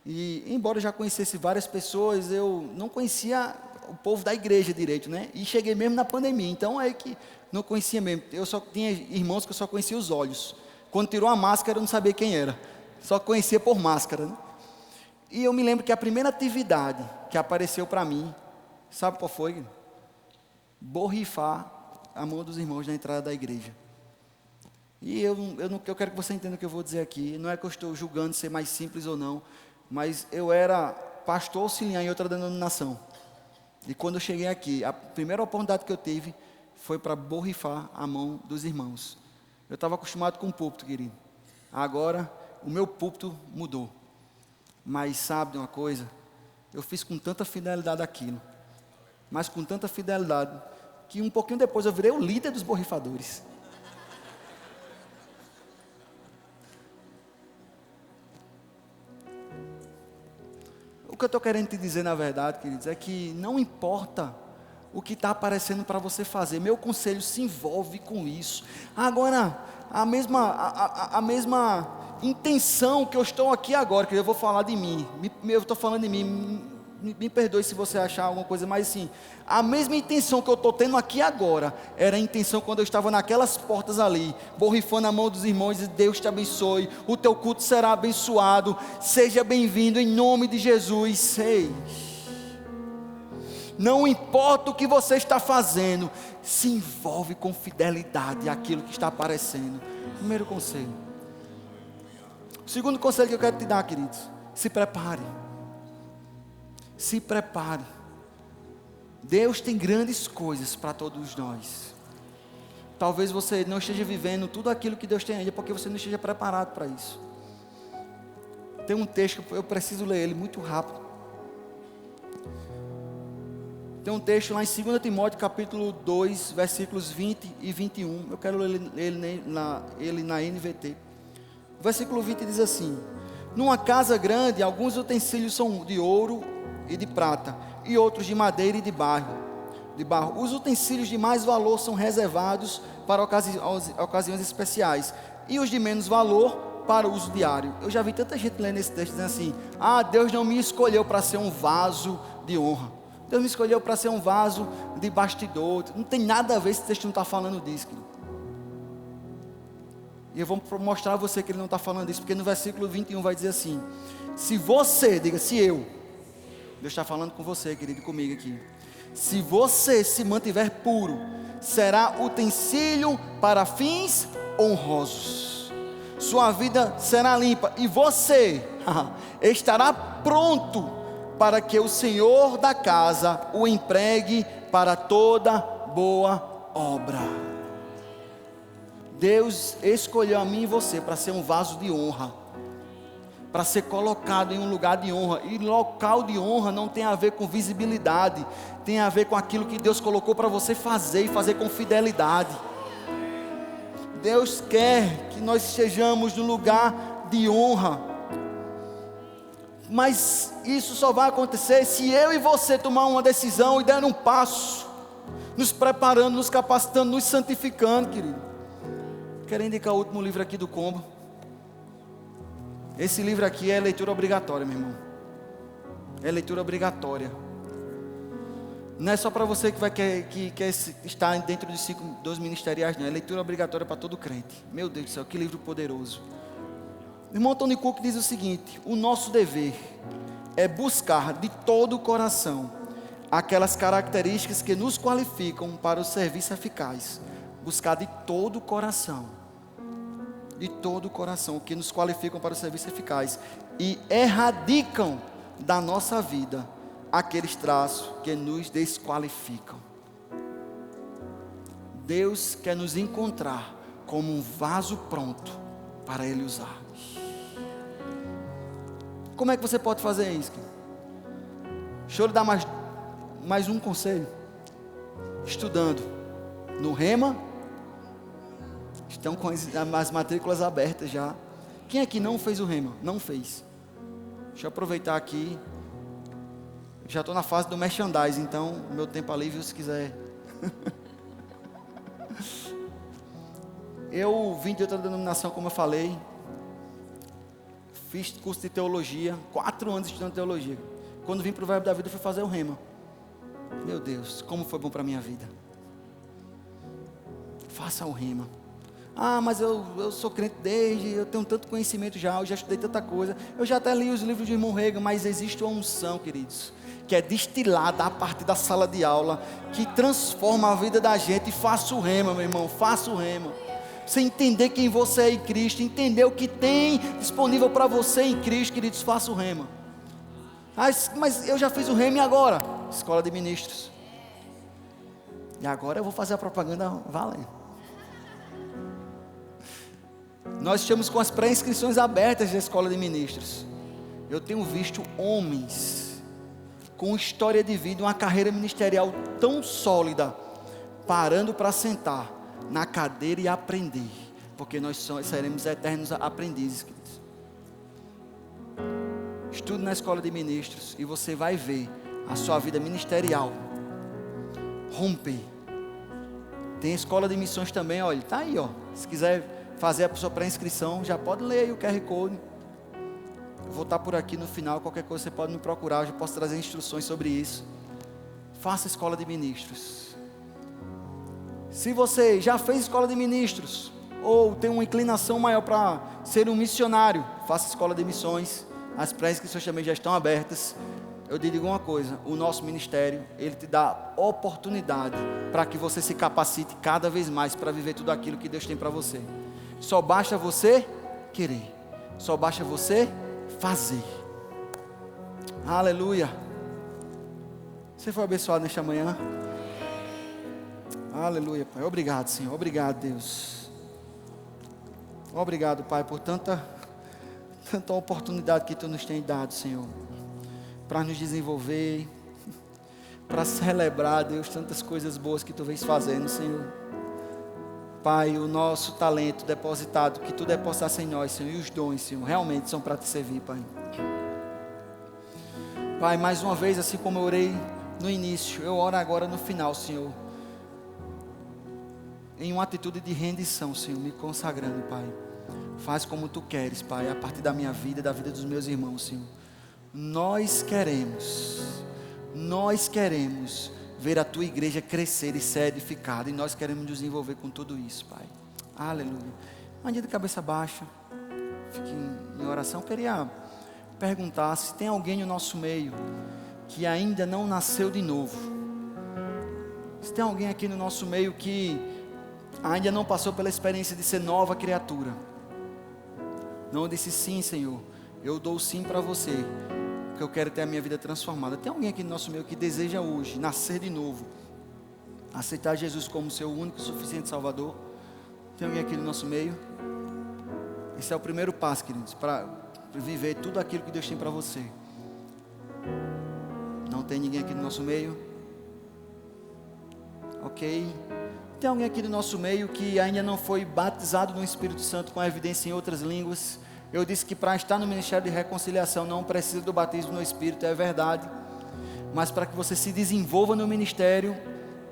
e embora eu já conhecesse várias pessoas, eu não conhecia o povo da igreja direito, né? E cheguei mesmo na pandemia, então é que não conhecia mesmo. Eu só tinha irmãos que eu só conhecia os olhos. Quando tirou a máscara, eu não sabia quem era, só conhecia por máscara, né? E eu me lembro que a primeira atividade que apareceu para mim, sabe qual foi? Borrifar a mão dos irmãos na entrada da igreja. E eu quero que você entenda o que eu vou dizer aqui. Não é que eu estou julgando ser mais simples ou não, mas eu era pastor auxiliar em outra denominação. E quando eu cheguei aqui, a primeira oportunidade que eu tive foi para borrifar a mão dos irmãos. Eu estava acostumado com o púlpito, querido. Agora, o meu púlpito mudou. Mas sabe de uma coisa? Eu fiz com tanta fidelidade aquilo. Mas com tanta fidelidade, que um pouquinho depois eu virei o líder dos borrifadores. O que eu estou querendo te dizer, na verdade, queridos, é que não importa o que está aparecendo para você fazer. Meu conselho: se envolve com isso. Agora, a mesma intenção que eu estou aqui agora, que eu vou falar de mim, eu estou falando de mim, me perdoe se você achar alguma coisa, mas assim, a mesma intenção que eu estou tendo aqui agora, era a intenção quando eu estava naquelas portas ali, borrifando a mão dos irmãos, e Deus te abençoe, o teu culto será abençoado, seja bem-vindo em nome de Jesus. Ei, não importa o que você está fazendo, se envolve com fidelidade aquilo que está aparecendo. Primeiro conselho. O segundo conselho que eu quero te dar, queridos: se prepare. Se prepare. Deus tem grandes coisas para todos nós. Talvez você não esteja vivendo tudo aquilo que Deus tem ainda, porque você não esteja preparado para isso. Tem um texto que eu preciso ler ele muito rápido. Tem um texto lá em 2 Timóteo capítulo 2, versículos 20 e 21. Eu quero ler ele na NVT. O versículo 20 diz assim: numa casa grande, alguns utensílios são de ouro e de prata, e outros de madeira e de barro. Os utensílios de mais valor são reservados para ocasiões especiais, e os de menos valor para uso diário. Eu já vi tanta gente lendo esse texto dizendo assim: ah, Deus não me escolheu para ser um vaso de honra, Deus me escolheu para ser um vaso de bastidor. Não tem nada a ver, esse texto não está falando disso, querido. E eu vou mostrar a você que ele não está falando disso, porque no versículo 21 vai dizer assim: se você, diga, se eu, Deus está falando com você, querido, comigo aqui. Se você se mantiver puro, será utensílio para fins honrosos. Sua vida será limpa e você estará pronto para que o Senhor da casa o empregue para toda boa obra. Deus escolheu a mim e você para ser um vaso de honra, para ser colocado em um lugar de honra. E local de honra não tem a ver com visibilidade, tem a ver com aquilo que Deus colocou para você fazer, e fazer com fidelidade. Deus quer que nós estejamos no lugar de honra, mas isso só vai acontecer se eu e você tomar uma decisão e der um passo, nos preparando, nos capacitando, nos santificando, querido. Quero indicar o último livro aqui do combo. Esse livro aqui é leitura obrigatória, meu irmão. É leitura obrigatória. Não é só para você que quer estar dentro dos ministeriais, não. É leitura obrigatória para todo crente. Meu Deus do céu, que livro poderoso. O irmão Tony Cook diz o seguinte: o nosso dever é buscar de todo o coração aquelas características que nos qualificam para o serviço eficaz. Buscar de todo o coração, que nos qualificam para o serviço eficaz, e erradicam da nossa vida aqueles traços que nos desqualificam. Deus quer nos encontrar como um vaso pronto para Ele usar. Como é que você pode fazer isso? Deixa eu lhe dar mais um conselho. estudando no Rema, estão com as matrículas abertas já. Quem aqui não fez o Rema? Não fez. Deixa eu aproveitar aqui. Já estou na fase do merchandising, então meu tempo é livre, se quiser. Eu vim de outra denominação, como eu falei. Fiz curso de teologia, 4 anos estudando teologia. Quando vim para o Verbo da Vida, fui fazer o Rema. Meu Deus, como foi bom para a minha vida. Faça o Rema. Ah, mas eu sou crente desde, eu tenho tanto conhecimento já, eu já estudei tanta coisa. Eu já até li os livros de irmão Reagan, mas existe uma unção, queridos, que é destilada a partir da sala de aula, que transforma a vida da gente. E faça o Rema, meu irmão, faça o Rema. Você entender quem você é em Cristo, entender o que tem disponível para você em Cristo, queridos, faça o Rema. Mas eu já fiz o Rema e agora? Escola de Ministros. E agora eu vou fazer a propaganda valendo. Nós estamos com as pré-inscrições abertas da Escola de Ministros. Eu tenho visto homens com história de vida, uma carreira ministerial tão sólida, parando para sentar na cadeira e aprender, porque nós seremos eternos aprendizes, queridos. Estude na Escola de Ministros e você vai ver a sua vida ministerial romper. Tem a Escola de Missões também, olha, está aí, ó. Se quiser fazer a sua pré-inscrição, já pode ler aí o QR Code. Eu vou estar por aqui no final, qualquer coisa você pode me procurar, eu já posso trazer instruções sobre isso. Faça a Escola de Ministros. Se você já fez Escola de Ministros, ou tem uma inclinação maior para ser um missionário, faça a Escola de Missões, as pré-inscrições também já estão abertas. Eu te digo uma coisa, o nosso ministério, ele te dá oportunidade para que você se capacite cada vez mais para viver tudo aquilo que Deus tem para você. Só basta você querer, só basta você fazer. Aleluia. Você foi abençoado nesta manhã? Aleluia, Pai. Obrigado, Senhor. Obrigado, Deus. Obrigado, Pai, por tanta oportunidade que Tu nos tem dado, Senhor, para nos desenvolver, para celebrar, Deus, tantas coisas boas que Tu vens fazendo, Senhor. Pai, o nosso talento depositado, que Tu depositaste em nós, Senhor, e os dons, Senhor, realmente são para Te servir, Pai. Pai, mais uma vez, assim como eu orei no início, eu oro agora no final, Senhor, em uma atitude de rendição, Senhor, me consagrando, Pai. Faz como Tu queres, Pai, a partir da minha vida e da vida dos meus irmãos, Senhor. Nós queremos ver a Tua igreja crescer e ser edificada, e nós queremos nos desenvolver com tudo isso, Pai. Aleluia. Um dia de cabeça baixa, fique em oração. Eu queria perguntar se tem alguém no nosso meio que ainda não nasceu de novo. Se tem alguém aqui no nosso meio que ainda não passou pela experiência de ser nova criatura. Não disse sim, Senhor, eu dou sim para você, porque eu quero ter a minha vida transformada. Tem alguém aqui no nosso meio que deseja hoje nascer de novo, aceitar Jesus como seu único e suficiente Salvador? Tem alguém aqui no nosso meio? Esse é o primeiro passo, queridos, para viver tudo aquilo que Deus tem para você. Não tem ninguém aqui no nosso meio? Ok. Tem alguém aqui no nosso meio que ainda não foi batizado no Espírito Santo com evidência em outras línguas? Eu disse que para estar no Ministério de Reconciliação não precisa do batismo no Espírito, é verdade. Mas para que você se desenvolva no ministério,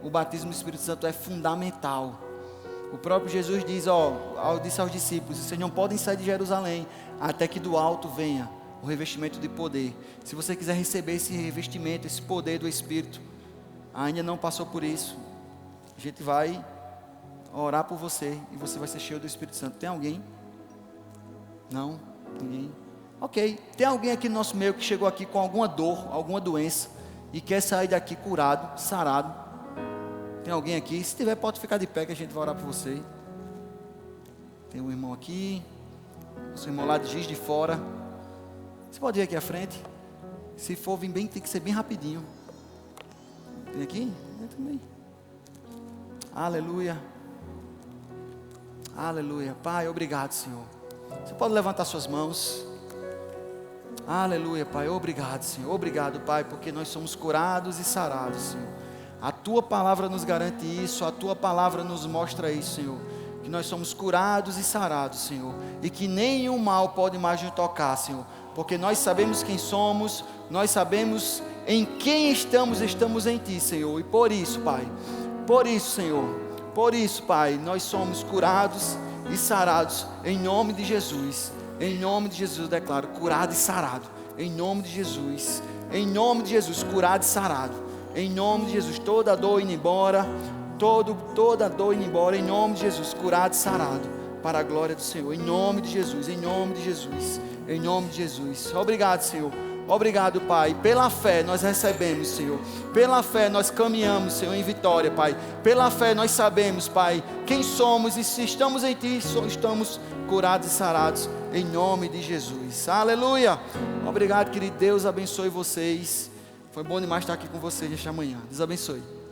o batismo no Espírito Santo é fundamental. O próprio Jesus diz, disse aos discípulos: vocês não podem sair de Jerusalém até que do alto venha o revestimento de poder. Se você quiser receber esse revestimento, esse poder do Espírito, ainda não passou por isso, a gente vai orar por você e você vai ser cheio do Espírito Santo. Tem alguém? Não? Ninguém? Ok. Tem alguém aqui no nosso meio que chegou aqui com alguma dor, alguma doença e quer sair daqui curado, sarado? Tem alguém aqui? Se tiver, pode ficar de pé que a gente vai orar por você. Tem um irmão aqui, o irmão lá de Giz de Fora. Você pode vir aqui à frente? Se for vir bem, tem que ser bem rapidinho. Tem aqui? Eu também. Aleluia. Aleluia. Pai, obrigado, Senhor. Você pode levantar suas mãos. Aleluia, Pai. Obrigado, Senhor. Obrigado, Pai, porque nós somos curados e sarados, Senhor. A tua palavra nos garante isso, a tua palavra nos mostra isso, Senhor. Que nós somos curados e sarados, Senhor. E que nenhum mal pode mais nos tocar, Senhor. Porque nós sabemos quem somos, nós sabemos em quem estamos em Ti, Senhor. E por isso, Pai, por isso, Pai, nós somos curados e sarados em nome de Jesus. Em nome de Jesus eu declaro curado e sarado. Em nome de Jesus, curado e sarado. Em nome de Jesus, toda dor indo embora, toda dor indo embora. Em nome de Jesus, curado e sarado, para a glória do Senhor. Em nome de Jesus, em nome de Jesus, em nome de Jesus. Obrigado, Senhor. Obrigado, Pai. Pela fé nós recebemos, Senhor. Pela fé nós caminhamos, Senhor, em vitória, Pai. Pela fé nós sabemos, Pai, quem somos, e se estamos em Ti, estamos curados e sarados, em nome de Jesus. Aleluia. Obrigado, querido. Deus abençoe vocês. Foi bom demais estar aqui com vocês nesta manhã. Deus abençoe.